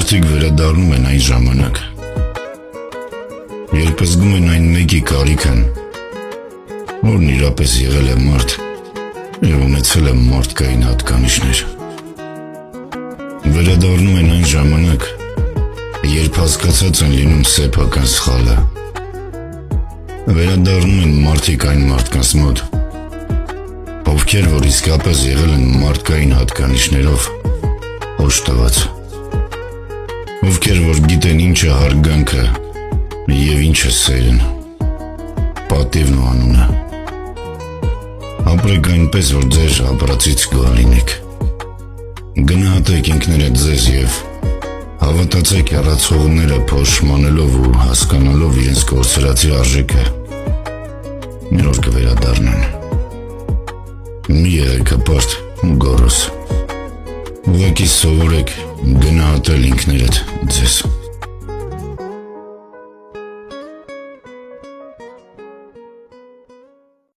Մարդիկ վերադառնում են այն ժամանակ, երբ զգում են այն մեկի կարիքն, որն իրապես եղել է մարդ և ունեցել է մարդկային հատկանիշներ։ Վերադառնում են այն ժամանակ, երբ հասկացած են լինում սեփական սխալը։ Վերադառնում են մարդիկ այն մարդկանց մոտ, ովքեր որ իսկապես եղել են մարդկային հատկանիշներով օժտված, ովքեր որ գիտեն ինչ է հարգանքը և ինչ է սերն, պատիվն ու անունը։ Ապրեք այնպես, որ ձեր ապրածից գոհ լինեք։ Գնահատեք ինքներդ ձեզ և հավատացեք հեռացողները փոշմանելով ու հասկանալով իրենց կորցրածի արժեքը, մի օր կվերադառնան։ Մի եղեք հպարտ ու գոռոզ։ Ուղղակի սովորեք գնահատել ինքներդ ձեզ։